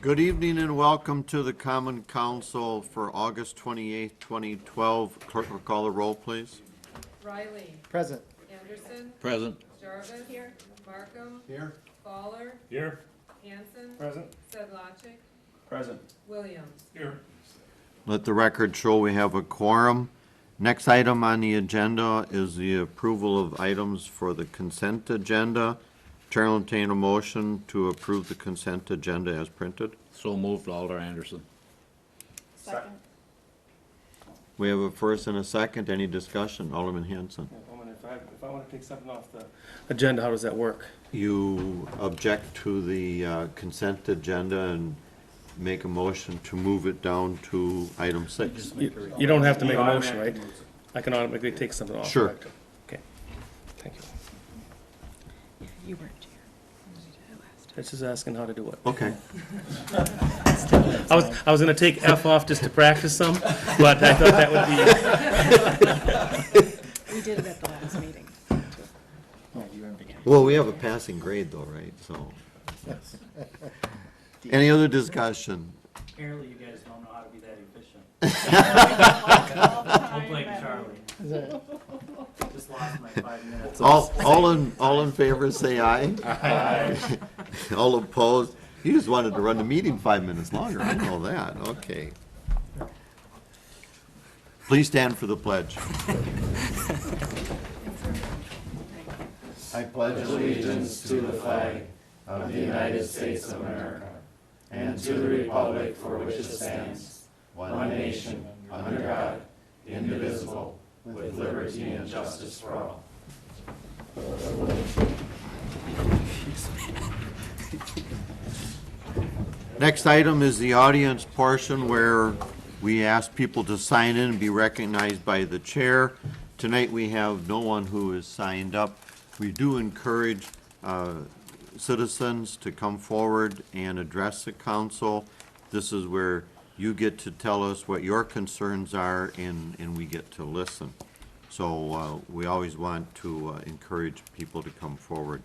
Good evening and welcome to the Common Council for August 28th, 2012. Clerk will call the roll, please. Riley. Present. Anderson. Present. Jarvis. Here. Markham. Here. Fowler. Here. Hanson. Present. Sedlacek. Present. Williams. Here. Let the record show we have a quorum. Next item on the agenda is the approval of items for the consent agenda. Chair will entertain a motion to approve the consent agenda as printed. So moved, Alder Anderson. Second. We have a first and a second. Any discussion? Alderman Hanson. If I want to take something off the agenda, how does that work? You object to the consent agenda and make a motion to move it down to item 6. You don't have to make a motion, right? I can automatically take something off. Sure. correct? Okay, thank you. You weren't here. I was just asking how to do it. Okay. I was gonna take F off just to practice some, but I thought that would be, We did it at the last meeting. Well, we have a passing grade though, right? So. Any other discussion? Apparently you guys don't know how to be that efficient. Don't blame Charlie. Just lost my 5 minutes. All in favor, say aye. Aye. All opposed? You just wanted to run the meeting 5 minutes longer, I know that, okay. Please stand for the pledge. I pledge allegiance to the flag of the United States of America and to the republic for which it stands, one nation, under God, indivisible, with liberty and justice for all. Next item is the audience portion where we ask people to sign in and be recognized by the chair. Tonight we have no one who is signed up. We do encourage citizens to come forward and address the council. This is where you get to tell us what your concerns are and we get to listen. So we always want to encourage people to come forward.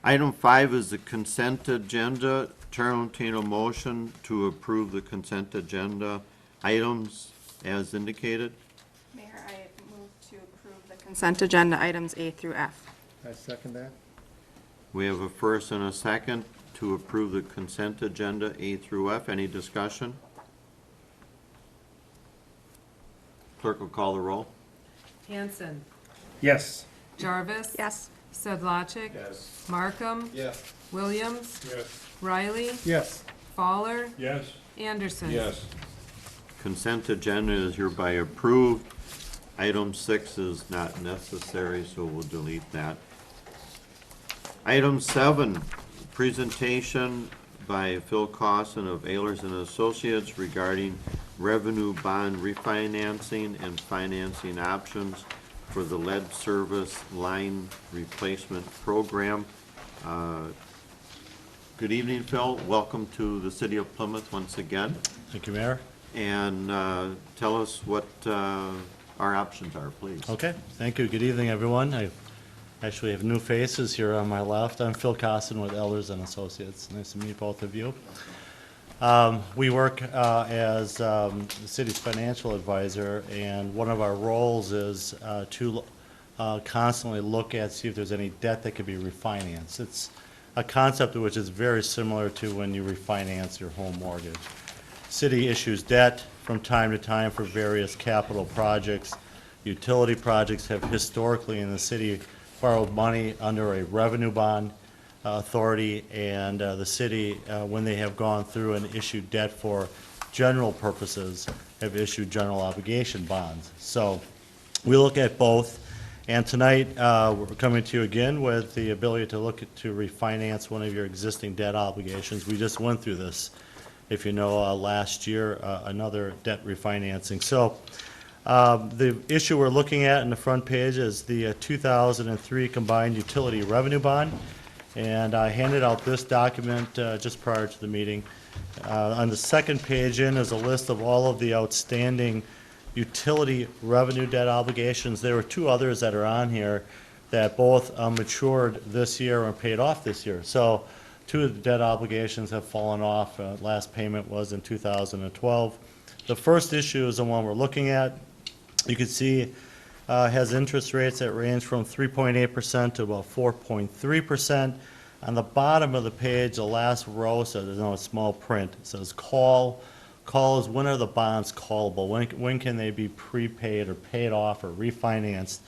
Item 5 is the consent agenda. Chair will entertain a motion to approve the consent agenda items as indicated. Mayor, I move to approve the consent agenda items A through F. I second that. We have a first and a second to approve the consent agenda A through F. Any discussion? Clerk will call the roll. Hanson. Yes. Jarvis. Yes. Sedlacek. Yes. Markham. Yes. Williams. Yes. Riley. Yes. Fowler. Yes. Anderson. Yes. Consent agenda is hereby approved. Item 6 is not necessary, so we'll delete that. Item 7, presentation by Phil Cawson of Ehlers and Associates regarding revenue bond refinancing and financing options for the lead service line replacement program. Good evening, Phil. Welcome to the City of Plymouth once again. Thank you, Mayor. And tell us what our options are, please. Okay, thank you. Good evening, everyone. I actually have new faces here on my left. I'm Phil Costin with Ehlers and Associates. Nice to meet both of you. We work as the city's financial advisor, and one of our roles is to constantly look at, see if there's any debt that could be refinanced. It's a concept which is very similar to when you refinance your home mortgage. City issues debt from time to time for various capital projects. Utility projects have historically in the city borrowed money under a revenue bond authority, and the city, when they have gone through and issued debt for general purposes, have issued general obligation bonds. So we look at both, and tonight we're coming to you again with the ability to look at, to refinance one of your existing debt obligations. We just went through this, if you know, last year, another debt refinancing. So the issue we're looking at in the front page is the 2003 combined utility revenue bond. And I handed out this document just prior to the meeting. On the second page in is a list of all of the outstanding utility revenue debt obligations. There were two others that are on here that both matured this year and paid off this year. So two of the debt obligations have fallen off. Last payment was in 2012. The first issue is the one we're looking at. You can see has interest rates that range from 3.8% to about 4.3%. On the bottom of the page, the last row says, there's no small print, it says call. Call is when are the bonds callable? When can they be prepaid or paid off or refinanced?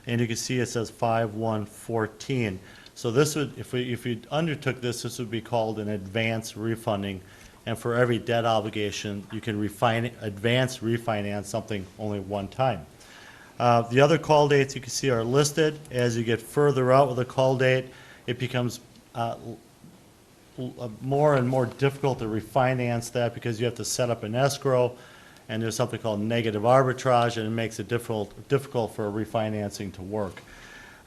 And you can see it says 5/1/14. So this would, if you undertook this, this would be called an advance refunding. And for every debt obligation, you can advance refinance something only one time. The other call dates you can see are listed. As you get further out with a call date, it becomes more and more difficult to refinance that because you have to set up an escrow, and there's something called negative arbitrage, and it makes it difficult for refinancing to work.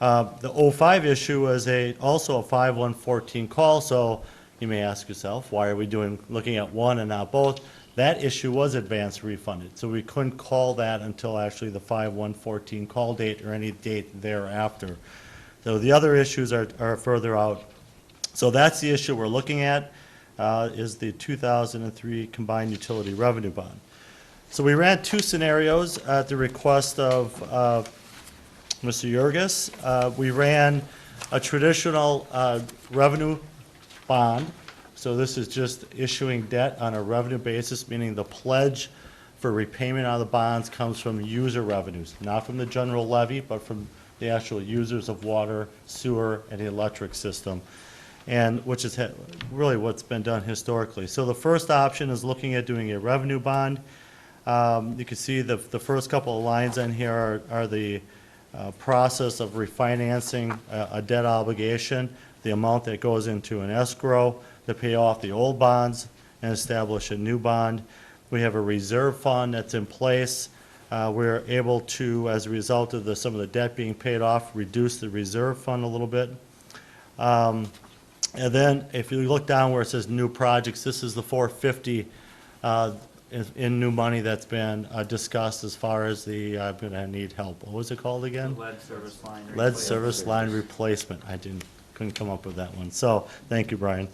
The 05 issue is also a 5/1/14 call, so you may ask yourself, why are we looking at one and not both? That issue was advance refunded, so we couldn't call that until actually the 5/1/14 call date or any date thereafter. So the other issues are further out. So that's the issue we're looking at, is the 2003 combined utility revenue bond. So we ran two scenarios at the request of Mr. Yurgis. We ran a traditional revenue bond. So this is just issuing debt on a revenue basis, meaning the pledge for repayment on the bonds comes from user revenues, not from the general levy, but from the actual users of water, sewer, and the electric system, and which is really what's been done historically. So the first option is looking at doing a revenue bond. You can see the first couple of lines on here are the process of refinancing a debt obligation, the amount that goes into an escrow to pay off the old bonds and establish a new bond. We have a reserve fund that's in place. We're able to, as a result of some of the debt being paid off, reduce the reserve fund a little bit. And then if you look down where it says new projects, this is the 450 in new money that's been discussed as far as the, I'm going to need help. What was it called again? Lead service line. Lead service line replacement. Couldn't come up with that one. So, thank you, Brian.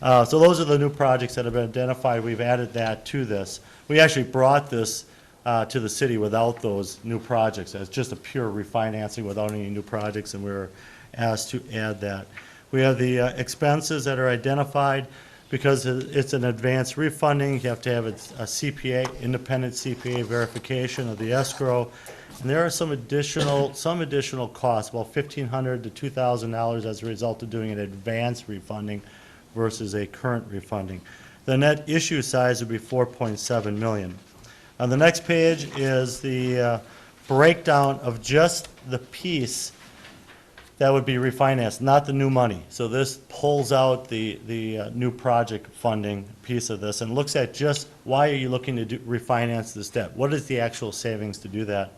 So those are the new projects that have been identified. We've added that to this. We actually brought this to the city without those new projects. It's just a pure refinancing without any new projects, and we were asked to add that. We have the expenses that are identified. Because it's an advance refunding, you have to have a CPA, independent CPA verification of the escrow. And there are some additional costs, about $1,500 to $2,000 as a result of doing an advance refunding versus a current refunding. The net issue size would be $4.7 million. On the next page is the breakdown of just the piece that would be refinanced, not the new money. So this pulls out the new project funding piece of this and looks at just why are you looking to refinance this debt? What is the actual savings to do that?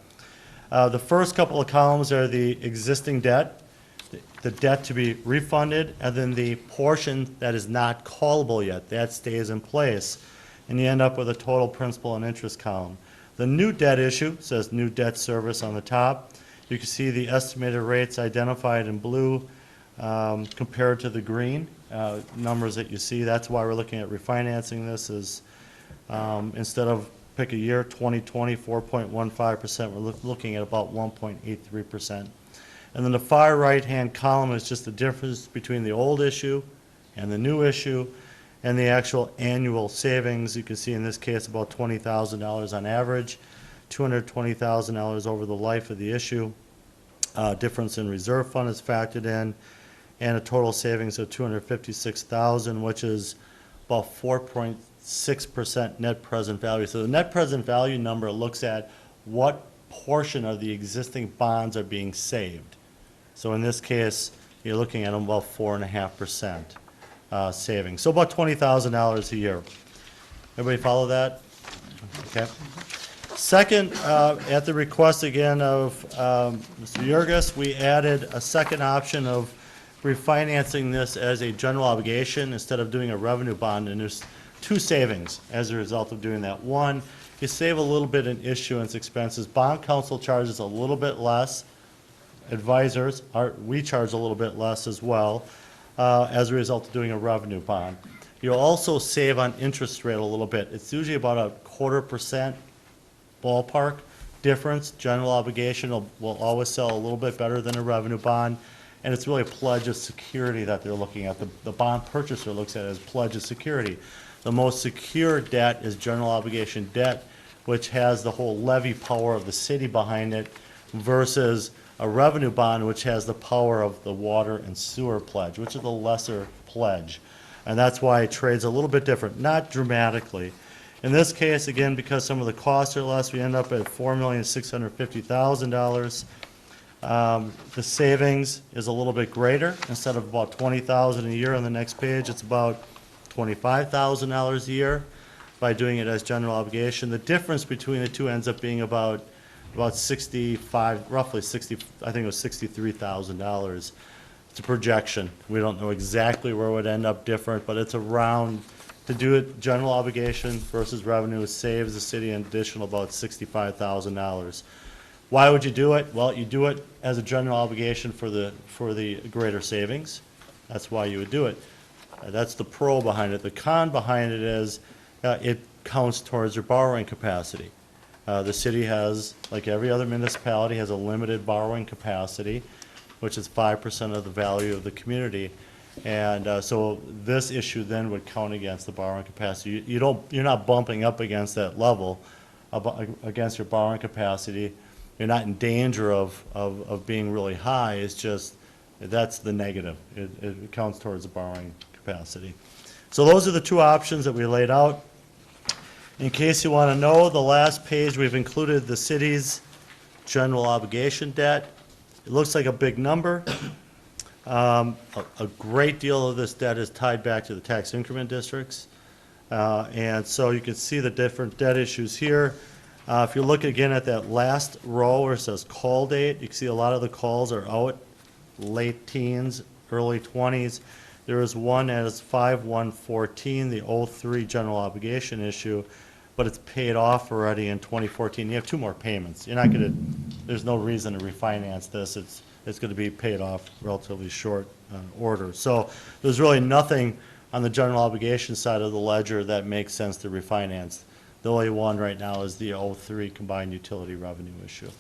The first couple of columns are the existing debt, the debt to be refunded, and then the portion that is not callable yet, that stays in place. And you end up with a total principal and interest column. The new debt issue says new debt service on the top. You can see the estimated rates identified in blue compared to the green numbers that you see. That's why we're looking at refinancing this is instead of pick a year, 2020, 4.15%, we're looking at about 1.83%. And then the far right-hand column is just the difference between the old issue and the new issue and the actual annual savings. You can see in this case about $20,000 on average, $220,000 over the life of the issue. Difference in reserve fund is factored in, and a total savings of $256,000, which is about 4.6% net present value. So the net present value number looks at what portion of the existing bonds are being saved. So in this case, you're looking at about 4.5% savings. So about $20,000 a year. Everybody follow that? Okay. Second, at the request again of Mr. Yurgis, we added a second option of refinancing this as a general obligation instead of doing a revenue bond, and there's two savings as a result of doing that. One, you save a little bit in issuance expenses. Bond counsel charges a little bit less advisors, we charge a little bit less as well as a result of doing a revenue bond. You'll also save on interest rate a little bit. It's usually about a 0.25% ballpark difference. General obligation will always sell a little bit better than a revenue bond, and it's really a pledge of security that they're looking at. The bond purchaser looks at it as pledge of security. The most secure debt is general obligation debt, which has the whole levy power of the city behind it, versus a revenue bond, which has the power of the water and sewer pledge, which is the lesser pledge. And that's why it trades a little bit different, not dramatically. In this case, again, because some of the costs are less, we end up at $4,650,000. The savings is a little bit greater. Instead of about $20,000 a year on the next page, it's about $25,000 a year by doing it as general obligation. The difference between the two ends up being about 65, roughly 60, I think it was $63,000. It's a projection. We don't know exactly where it would end up different, but it's around, to do it general obligation versus revenue, saves the city an additional about $65,000. Why would you do it? Well, you do it as a general obligation for the greater savings. That's why you would do it. That's the pro behind it. The con behind it is it counts towards your borrowing capacity. The city has, like every other municipality, has a limited borrowing capacity, which is 5% of the value of the community. And so this issue then would count against the borrowing capacity. You're not bumping up against that level, against your borrowing capacity. You're not in danger of being really high. It's just, that's the negative. It counts towards the borrowing capacity. So those are the two options that we laid out. In case you want to know, the last page, we've included the city's general obligation debt. It looks like a big number. A great deal of this debt is tied back to the tax increment districts. And so you can see the different debt issues here. If you look again at that last row where it says call date, you can see a lot of the calls are out late teens, early 20s. There is one as 5/1/14, the 03 general obligation issue, but it's paid off already in 2014. You have two more payments. You're not going to, there's no reason to refinance this. It's going to be paid off relatively short order. So there's really nothing on the general obligation side of the ledger that makes sense to refinance. The only one right now is the 03 combined utility revenue issue.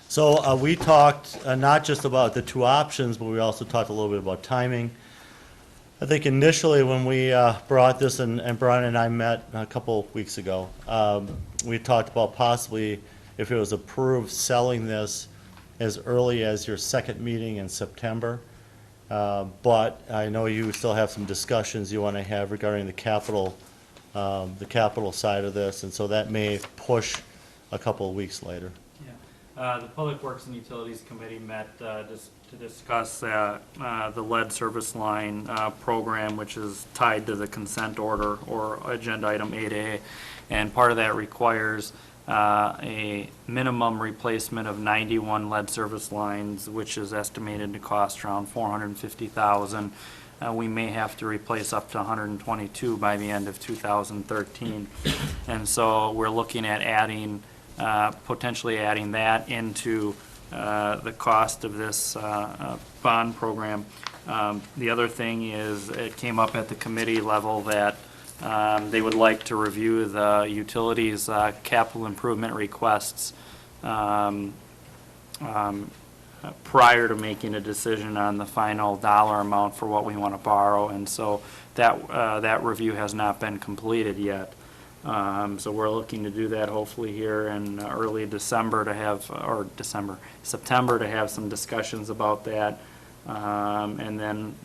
So we talked not just about the two options, but we also talked a little bit about timing. I think initially when we brought this, and Brian and I met a couple of weeks ago, we talked about possibly, if it was approved, selling this as early as your second meeting in September. But I know you still have some discussions you want to have regarding the capital side of this, and so that may push a couple of weeks later. The Public Works and Utilities Committee met to discuss the lead service line program, which is tied to the consent order or agenda item 8A. And part of that requires a minimum replacement of 91 lead service lines, which is estimated to cost around $450,000. We may have to replace up to 122 by the end of 2013. And so we're looking at adding potentially adding that into the cost of this bond program. The other thing is, it came up at the committee level that they would like to review the utilities capital improvement requests prior to making a decision on the final dollar amount for what we want to borrow, and so that review has not been completed yet. So we're looking to do that hopefully here in early December to have, or September to have some discussions about that. And then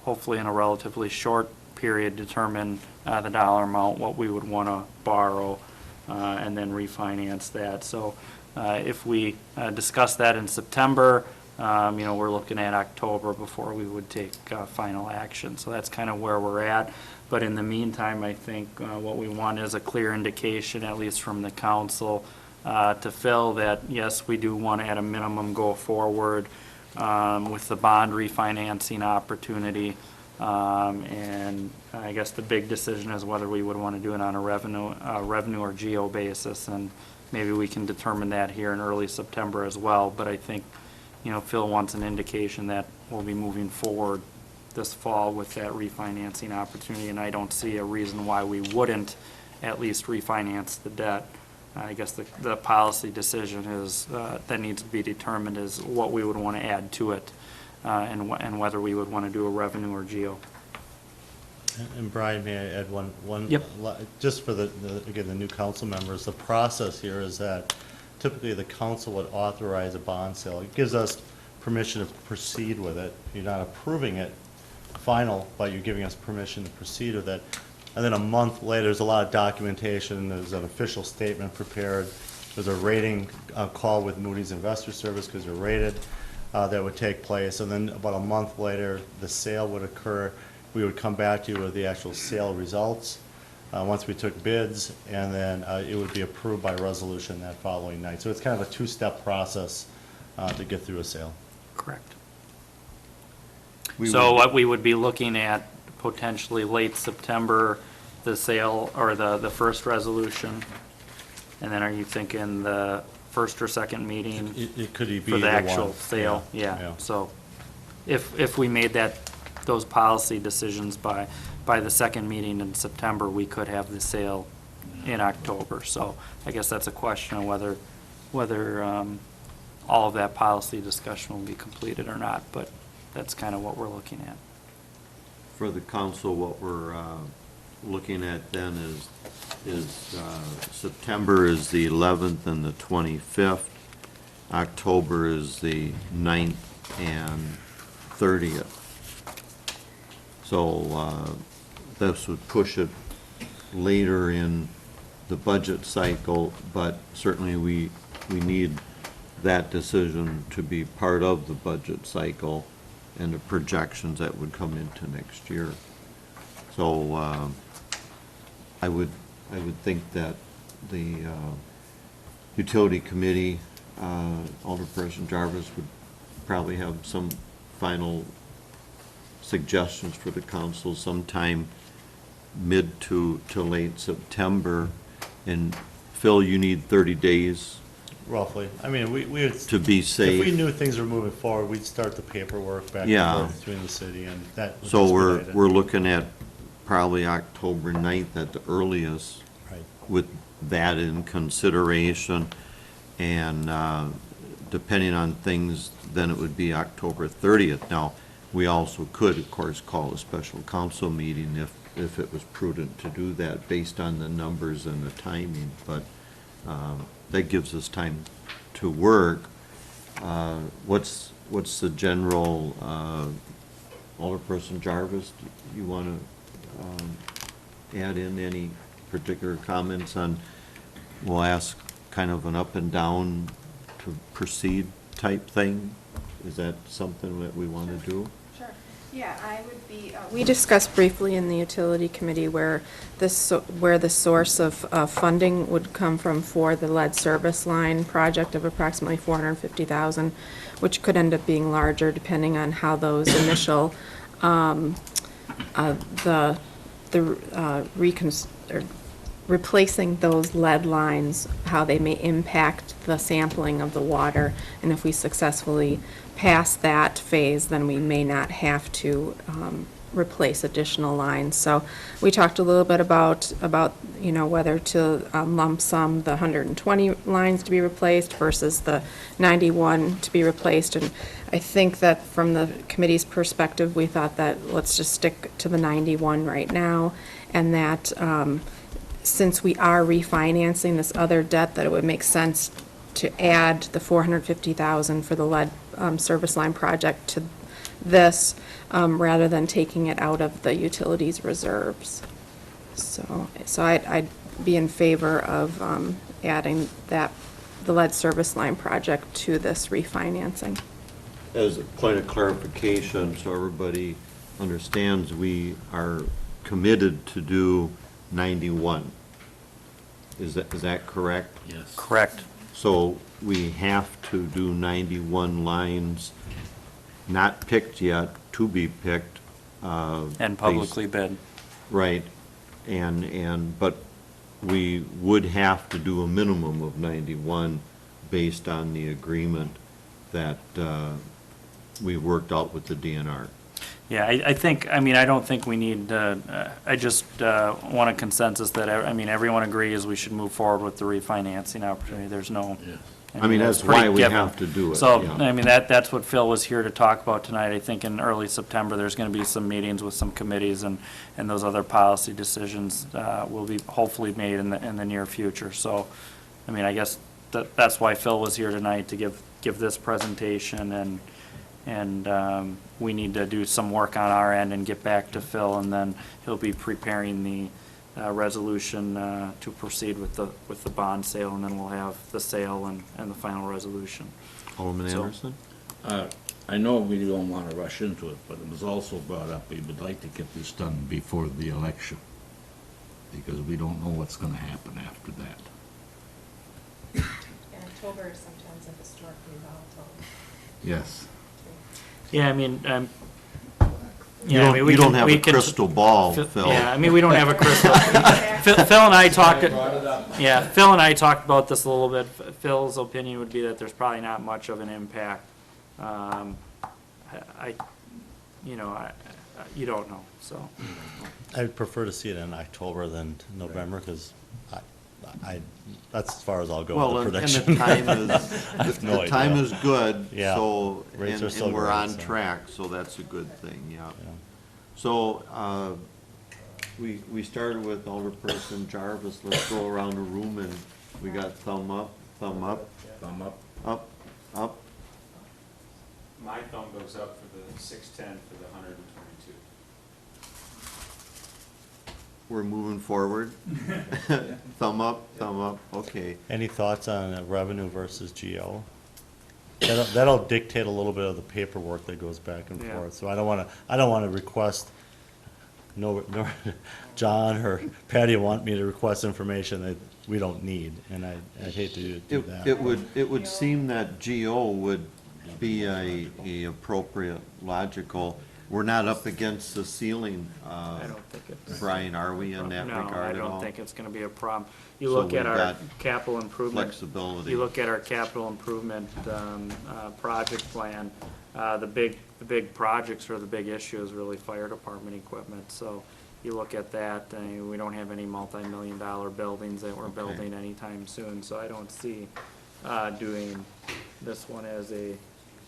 hopefully in a relatively short period determine the dollar amount, what we would want to borrow, and then refinance that. So if we discuss that in September, we're looking at October before we would take final action. So that's kind of where we're at. But in the meantime, I think what we want is a clear indication, at least from the council, to Phil, that yes, we do want to at a minimum go forward with the bond refinancing opportunity. And I guess the big decision is whether we would want to do it on a revenue or GO basis. And maybe we can determine that here in early September as well. But I think, Phil wants an indication that we'll be moving forward this fall with that refinancing opportunity, and I don't see a reason why we wouldn't at least refinance the debt. I guess the policy decision is, that needs to be determined is what we would want to add to it, and whether we would want to do a revenue or geo. And Brian, may I add one? Yep. Just for again, the new council members, the process here is that typically the council would authorize a bond sale. It gives us permission to proceed with it. You're not approving it final, but you're giving us permission to proceed with it. And then a month later, there's a lot of documentation, there's an official statement prepared, there's a rating call with Moody's Investor Service because you're rated, that would take place. And then about a month later, the sale would occur. We would come back to you with the actual sale results, once we took bids, and then it would be approved by resolution that following night. So it's kind of a two-step process to get through a sale. Correct. We So would- what we would be looking at potentially late September, the sale, or the first resolution? And then are you thinking the first or second meeting It could be for the either actual one. sale? Yeah, so if we made those policy decisions by the second meeting in September, we could have the sale in October. So I guess that's a question of whether all of that policy discussion will be completed or not, but that's kind of what we're looking at. For the council, what we're looking at then is September is the 11th and the 25th. October is the 9th and 30th. So this would push it later in the budget cycle, but certainly we need that decision to be part of the budget cycle and the projections that would come into next year. So I would think that the utility committee, Alderperson Jarvis would probably have some final suggestions for the council sometime mid to late September. And Phil, you need 30 days Roughly. I mean, we would. to be safe. If we knew things were moving forward, we'd start the paperwork back and Yeah. forth between the city and that. was So just we're related. looking at probably October 9th at the earliest Right. with that in consideration. And depending on things, then it would be October 30th. Now, we also could, of course, call a special council meeting if it was prudent to do that based on the numbers and the timing. But that gives us time to work. What's the general, Alderperson Jarvis, do you want to add in any particular comments on, we'll ask kind of an up and down to proceed type thing? Is that something that we want to do? Sure. Yeah, I would be, we discussed briefly in the utility committee where the source of funding would come from for the lead service line project of approximately $450,000, which could end up being larger depending on how those initial, replacing those lead lines, how they may impact the sampling of the water. And if we successfully pass that phase, then we may not have to replace additional lines. So we talked a little bit about whether to lump sum the 120 lines to be replaced versus the 91 to be replaced. And I think that from the committee's perspective, we thought that let's just stick to the 91 right now, and that since we are refinancing this other debt, that it would make sense to add the $450,000 for the lead service line project to this, rather than taking it out of the utilities reserves. So I'd be in favor of adding the lead service line project to this refinancing. As a point of clarification, so everybody understands, we are committed to do 91. Is that correct? Yes. Correct. So we have to do 91 lines, not picked yet, to be picked. And publicly bid. Right, but we would have to do a minimum of 91 based on the agreement that we worked out with the DNR. Yeah, I think, I mean, I don't think we need, I just want a consensus that, I mean, everyone agrees we should move forward with the refinancing opportunity. There's no. I mean, that's pretty why we given. have to do it. So, yeah. I mean, that's what Phil was here to talk about tonight. I think in early September, there's going to be some meetings with some committees, and those other policy decisions will be hopefully made in the near future. So, I mean, I guess that's why Phil was here tonight, to give this presentation, and we need to do some work on our end and get back to Phil, and then he'll be preparing the resolution to proceed with the bond sale, and then we'll have the sale and the final resolution. Alderman So- Anderson? I know we don't want to rush into it, but it was also brought up, we would like to get this done before the election, because we don't know what's going to happen after that. And October is sometimes a historically volatile. Yes. Yeah, I mean, You yeah, I mean, we don't can- have we a can- crystal ball, Phil. Yeah, I mean, we don't have a crystal. Phil and I talked, Phil and I talked about this a little bit. Phil's opinion would be that there's probably not much of an impact. You don't know, so. I'd prefer to see it in October than November, because that's as far as I'll go Well, with the and the prediction. time is, have no the time idea. is good, Yeah. so, Rates are and still we're great, on so. track, so that's a good thing, yeah. Yeah. So, we started with Alderperson Jarvis. Let's go around the room, and we got thumb up, Thumb up. up, up. My thumb goes up for the 610 for the 122. We're moving forward. Thumb up, okay. Any thoughts on revenue versus GO? That'll dictate a little bit of the paperwork that goes back and Yeah. forth. So I don't want to request, no, John or Patty want me to request information that we don't need, and I'd hate to do that. It would seem that GO would be a appropriate, logical. We're not up against the ceiling, I don't think it's. Brian, are we in that No, regard I at all? don't think it's gonna be a problem. You So look at we've our got capital improvement. Flexibility. You look at our capital improvement, project plan, the big projects or the big issue is really fire department equipment. So you look at that, we don't have any multi-million-dollar buildings that we're Okay. building anytime soon. So I don't see, doing this one as a,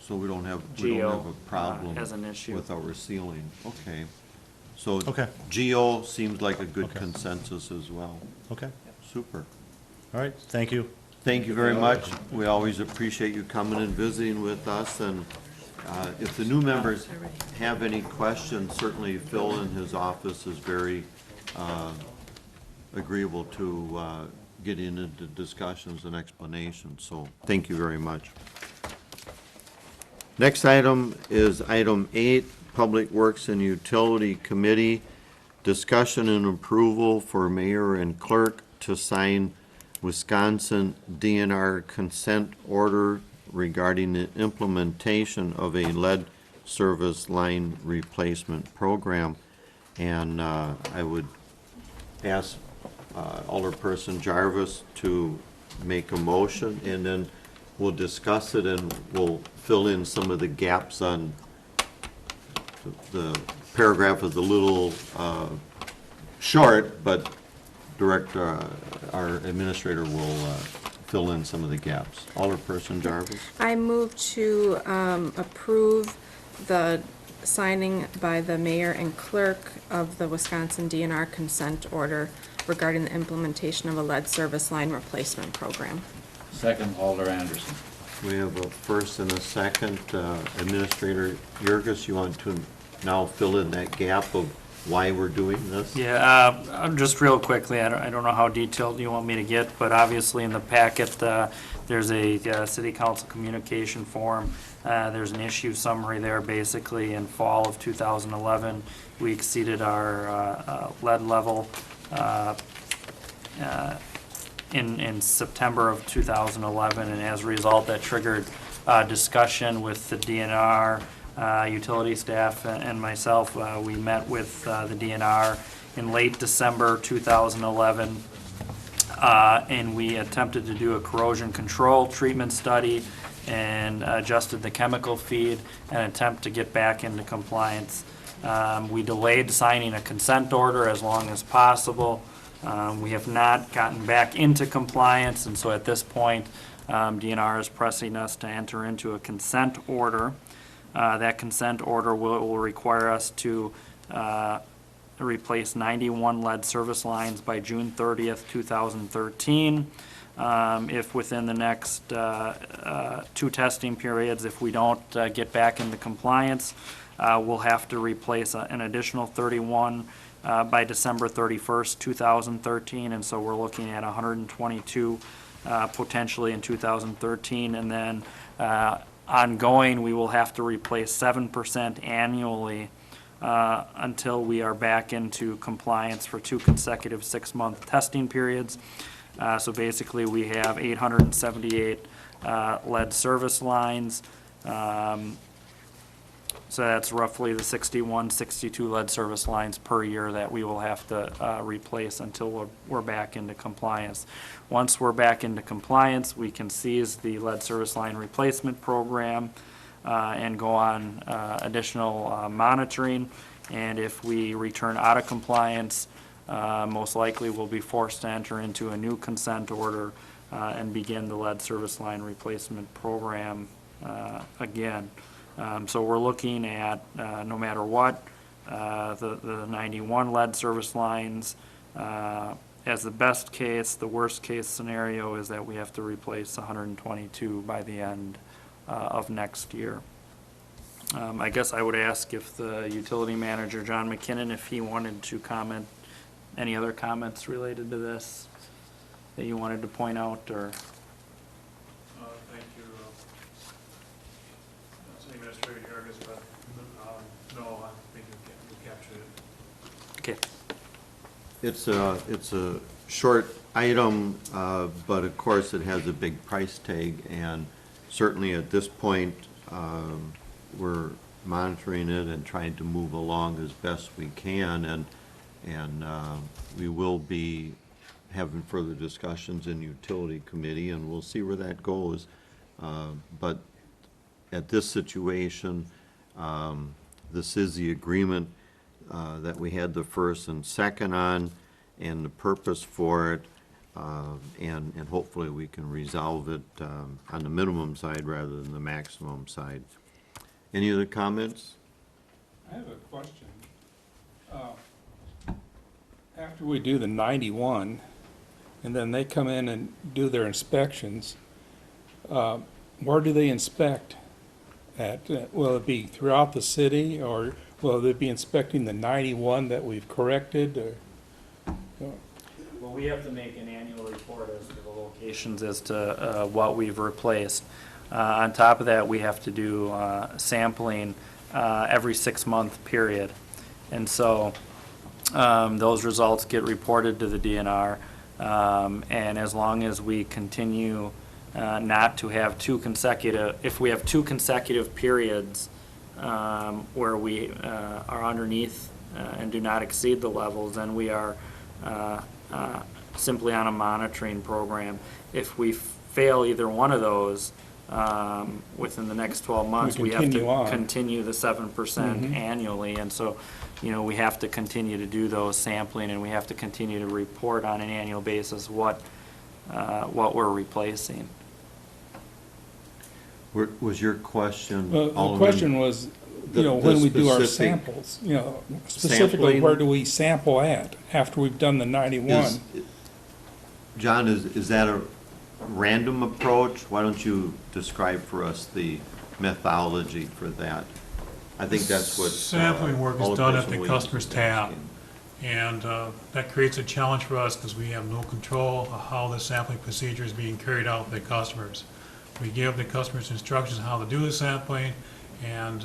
So we don't have GO, a problem as an issue. with our ceiling, okay. So Okay. GO seems like a good Okay. consensus as well. Okay, Super. all right, thank you. Thank you very much. We always appreciate you coming and visiting with us, and if the new members have any questions, certainly Phil in his office is very agreeable to getting into discussions and explanations, so thank you very much. Next item is item 8, Public Works and Utility Committee, discussion and approval for mayor and clerk to sign Wisconsin DNR consent order regarding the implementation of a lead service line replacement program. And I would ask Alderperson Jarvis to make a motion, and then we'll discuss it, and we'll fill in some of the gaps on the paragraph is a little short, but our administrator will fill in some of the gaps. Alderperson Jarvis? I move to approve the signing by the mayor and clerk of the Wisconsin DNR consent order regarding the implementation of a lead service line replacement program. Second, Alder Anderson. We have a first and a second. Administrator Yurgis, you want to now fill in that gap of why we're doing this? Yeah, just real quickly, I don't know how detailed you want me to get, but obviously in the packet, there's a city council communication form. There's an issue summary there. Basically, in fall of 2011, we exceeded our lead level in September of 2011, and as a result, that triggered discussion with the DNR, utility staff, and myself. We met with the DNR in late December 2011 and we attempted to do a corrosion control treatment study and adjusted the chemical feed and attempt to get back into compliance. We delayed signing a consent order as long as possible. We have not gotten back into compliance, and so at this point, DNR is pressing us to enter into a consent order. That consent order will require us to replace 91 lead service lines by June 30th, 2013. If within the next 2 testing periods, if we don't get back into compliance, we'll have to replace an additional 31 by December 31st, 2013, and so we're looking at 122 potentially in 2013, and then ongoing, we will have to replace 7% annually until we are back into compliance for 2 consecutive 6-month testing periods. So basically, we have 878 lead service lines. So that's roughly the 61, 62 lead service lines per year that we will have to replace until we're back into compliance. Once we're back into compliance, we can seize the lead service line replacement program and go on additional monitoring. And if we return out of compliance, most likely we'll be forced to enter into a new consent order and begin the lead service line replacement program again. So we're looking at, no matter what, the 91 lead service lines as the best case. The worst case scenario is that we have to replace 122 by the end of next year. I guess I would ask if the utility manager, John McKinnon, if he wanted to comment, any other comments related to this that you wanted to point out, or? Thank you, City Administrator Jurgens, but no, I think you captured it. Okay. It's a short item, but of course it has a big price tag, and certainly at this point, we're monitoring it and trying to move along as best we can, and we will be having further discussions in utility committee, and we'll see where that goes. But at this situation, this is the agreement that we had the first and second on, and the purpose for it, and hopefully we can resolve it on the minimum side rather than the maximum side. Any other comments? I have a question. After we do the 91, and then they come in and do their inspections, where do they inspect at? Will it be throughout the city, or will they be inspecting the 91 that we've corrected? Or, Well, we have to make an annual report as to the locations as to what we've replaced. On top of that, we have to do sampling every 6-month period. And so those results get reported to the DNR. And as long as we continue not to have if we have 2 consecutive periods where we are underneath and do not exceed the levels, then we are simply on a monitoring program. If we fail either one of those within the next 12 months, we have to continue the 7% annually. And so, we have to continue to do those sampling, and we have to continue to report on an annual basis what we're replacing. Was your question? the Alderman, question was, the when we do our specific samples, specifically sampling? where do we sample at after we've done the 91? John, is that a random approach? Why don't you describe for us the methodology for that? I think that's what. Sampling work is done at the Alderperson customer's Williams was tab. asking. And that creates a challenge for us because we have no control of how the sampling procedure is being carried out by customers. We give the customers instructions on how to do the sampling, and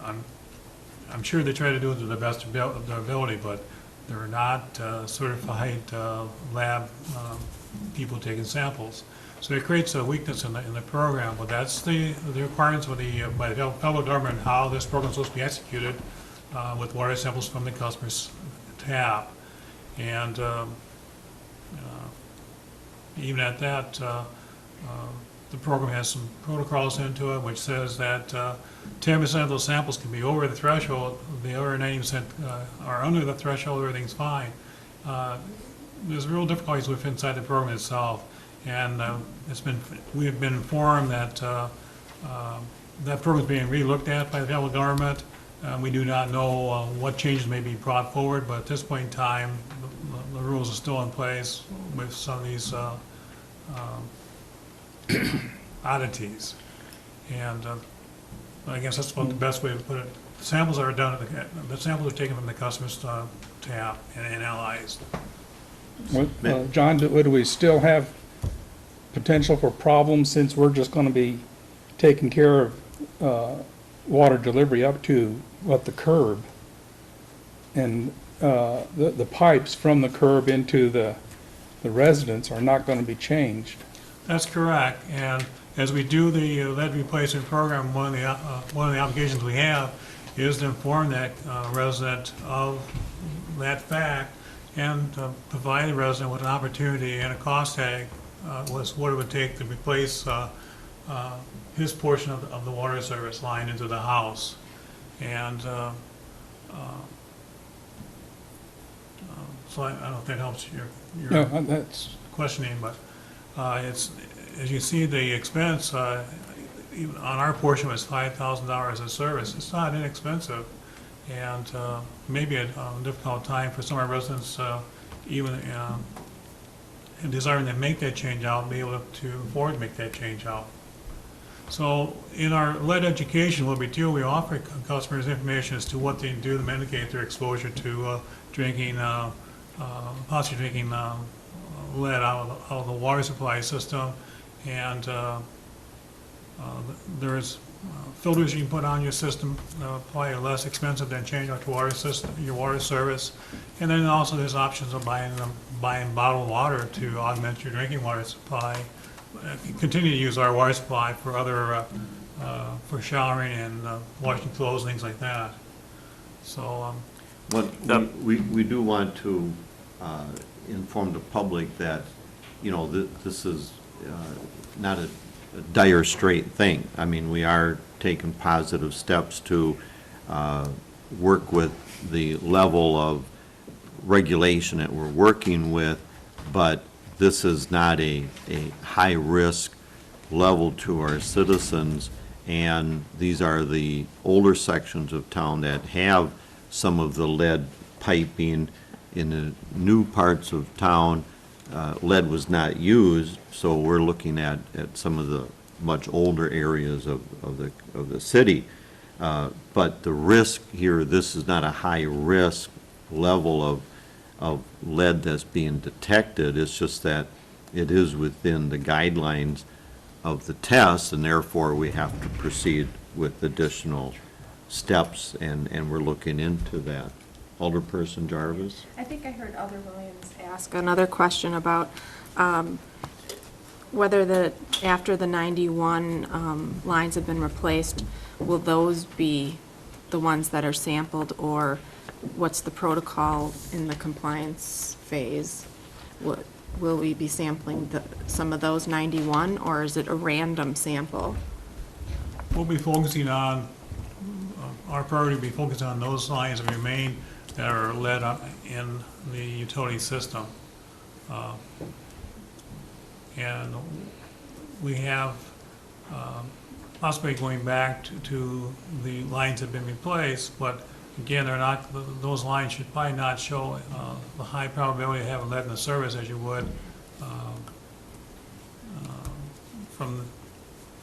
I'm sure they try to do it to the best of their ability, but they're not certified lab people taking samples. So it creates a weakness in the program, but that's the requirements by the federal government, how this program is supposed to be executed with water samples from the customer's tap. And even at that, the program has some protocols into it, which says that 10% of those samples can be over the threshold, the other 90% are under the threshold, everything's fine. There's real difficulties with inside the program itself, and we have been informed that that program is being re-looked at by the federal government. We do not know what changes may be brought forward, but at this point in time, the rules are still in place with some of these oddities. And I guess that's about the best way to put it. The samples are done, the samples are taken from the customer's tap and analyzed. John, do we still have potential for problems since we're just going to be taking care of water delivery up to the curb? And the pipes from the curb into the residents are not going to be changed? That's correct, and as we do the lead replacement program, one of the obligations we have is to inform that resident of that fact and provide the resident with an opportunity and a cost tag was what it would take to replace his portion of the water service line into the house. And so I don't know if that helps your No, that's, questioning, but it's, as you see, the expense, even on our portion was $5,000 a service. It's not inexpensive, and maybe a difficult time for some of our residents, even desiring to make that change out, be able to afford to make that change out. So in our lead education, what we do, we offer customers information as to what they can do to mitigate their exposure to drinking, possibly drinking lead out of the water supply system. And there's filters you can put on your system, probably less expensive than changing out your water service. And then also there's options of buying bottled water to augment your drinking water supply. Continue to use our water supply for other, for showering and washing clothes, things like that. So, But we do want to inform the public that, you know, this is not a dire straight thing. I mean, we are taking positive steps to work with the level of regulation that we're working with, but this is not a high-risk level to our citizens, and these are the older sections of town that have some of the lead piping. In the new parts of town, lead was not used, so we're looking at some of the much older areas of the city. But the risk here, this is not a high-risk level of lead that's being detected. It's just that it is within the guidelines of the test, and therefore we have to proceed with additional steps, and we're looking into that. Alderperson Jarvis? I think I heard Alder Williams ask another question about whether after the 91 lines have been replaced, will those be the ones that are sampled, or what's the protocol in the compliance phase? Will we be sampling some of those 91, or is it a random sample? we'll be focusing on, our priority will be focusing on those lines that remain that are led up in the utility system. And we have possibly going back to the lines that have been replaced, but again, they're not, those lines should probably not show the high probability of having lead in the service as you would from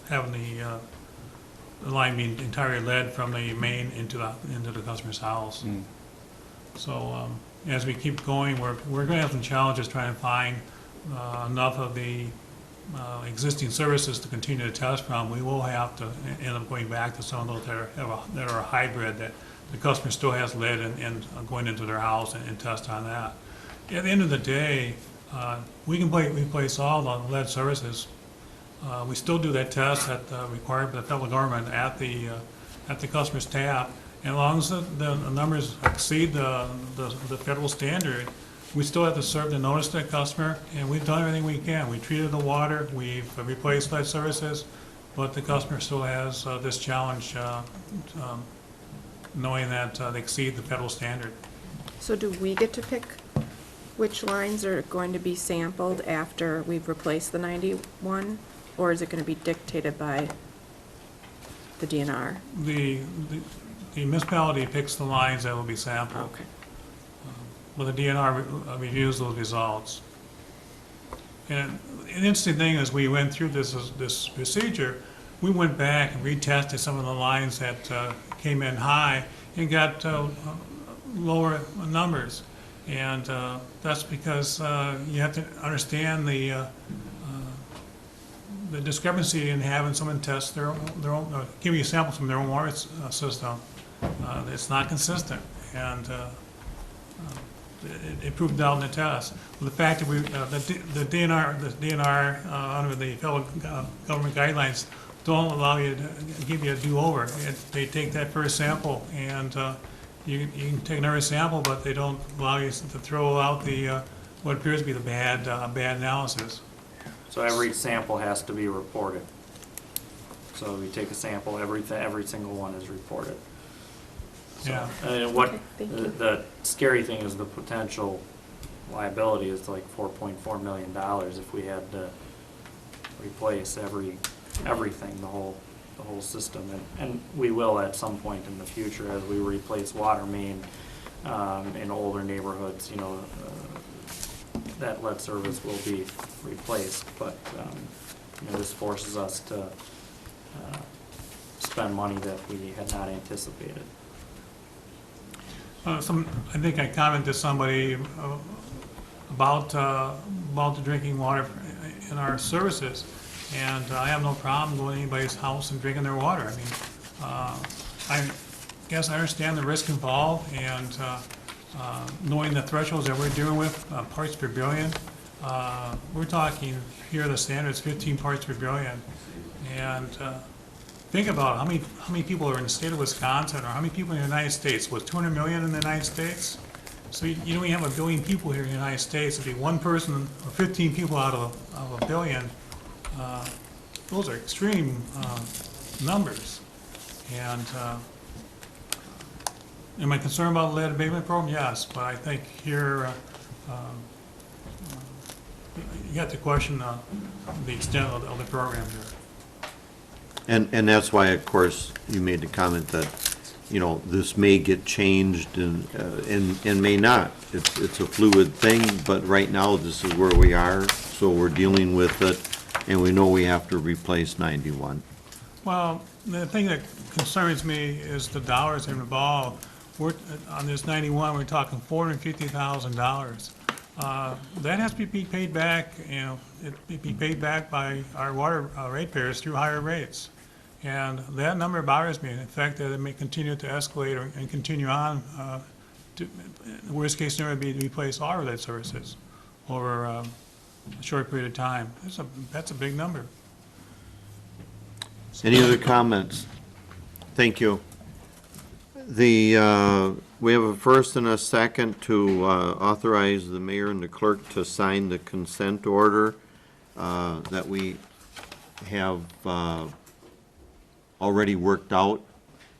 having the line being entirely led from the main into the customer's house. Mm. So as we keep going, we're going to have some challenges trying to find enough of the existing services to continue to test from. We will have to end up going back to some of those that are a hybrid, that the customer still has lead and going into their house and test on that. At the end of the day, we can replace all the lead services. We still do that test at required by the federal government at the customer's tap. And as long as the numbers exceed the federal standard, we still have to serve the notice to the customer, and we've done everything we can. We treated the water, we've replaced lead services, but the customer still has this challenge, knowing that they exceed the federal standard. So do we get to pick which lines are going to be sampled after we've replaced the 91? Or is it going to be dictated by the DNR? The municipality picks the lines that will be sampled. Okay. Well, the DNR reviews those results. And an interesting thing is we went through this procedure, we went back and retested some of the lines that came in high and got lower numbers. And that's because you have to understand the discrepancy in having someone test their own, give you samples from their own water system. It's not consistent, and it proved out in the test. The fact that the DNR under the federal government guidelines don't allow you to give you a do-over. They take that first sample, and you can take another sample, but they don't allow you to throw out the what appears to be the bad analysis. So every sample has to be reported. So we take a sample, every single one is reported. So, Yeah. And what, Okay, thank you. the scary thing is the potential liability is like $4.4 million if we had to replace everything, the whole system. And we will at some point in the future as we replace water main in older neighborhoods, that lead service will be replaced, but this forces us to spend money that we had not anticipated. I think I commented to somebody about the drinking water in our services, and I have no problem going to anybody's house and drinking their water. I mean, I guess I understand the risk involved, and knowing the thresholds that we're dealing with, parts per billion, we're talking here the standard's 15 parts per billion, and think about it, how many people are in the state of Wisconsin, or how many people in the United States? Was 200 million in the United States? So we have 1 billion people here in the United States. It'd be one person or 15 people out of 1 billion. Those are extreme numbers. And am I concerned about the lead abatement program? Yes, but I think here you got to question the extent of the program here. And that's why, of course, you made the comment that, this may get changed and may not. It's a fluid thing, but right now, this is where we are, so we're dealing with it, and we know we have to replace 91. Well, the thing that concerns me is the dollars involved. On this 91, we're talking $450,000. That has to be paid back, it be paid back by our water ratepayers through higher rates. And that number bothers me, in fact, that it may continue to escalate and continue on. The worst case scenario would be to replace all our lead services over a short period of time. That's a big number. Any other comments? Thank you. We have a first and a second to authorize the mayor and the clerk to sign the consent order that we have already worked out.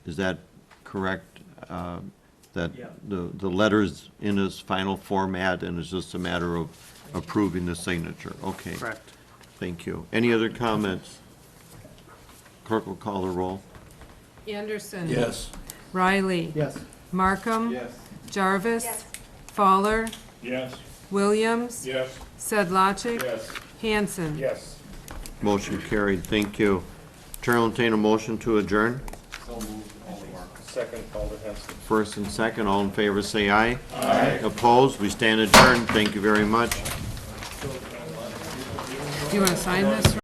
Is that correct? That the letter's in its final format and it's just a matter of approving the signature? Okay. Correct. Thank you. Any other comments? Clerk will call the roll. Anderson. Yes. Riley. Yes. Markham. Yes. Jarvis. Yes. Fowler. Yes. Williams. Yes. Sedlacek. Yes. Hanson. Yes. Motion carried. Thank you. Chair will entertain a motion to adjourn. Second, Alder Hudson. First and second, all in favor say aye. Aye. Opposed? We stand adjourned. Thank you very much. Do you want to sign this?